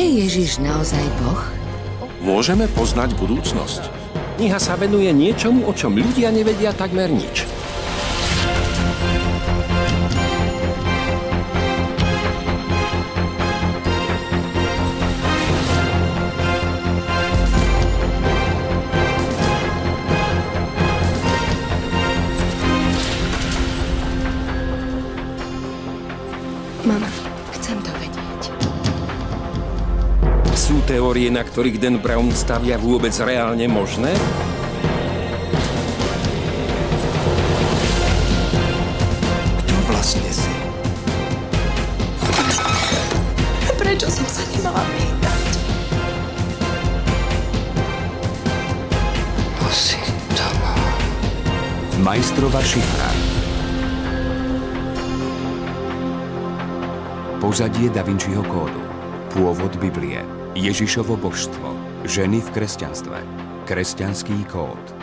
Je Ježiš naozaj Boh? Môžeme poznať budúcnosť. Kniha sa venuje niečomu, o čom ľudia nevedia takmer nič. Mama, chcem to vedieť. Sú teórie, na ktorých Dan Brown stavia, vôbec reálne možné? Kto vlastne si? Prečo som sa nemala pýtať? Asi doma. Majstrova šifra. Pozadie Da Vinciho kódu. Pôvod Biblie. Ježišovo božstvo. Ženy v kresťanstve. Kresťanský kód.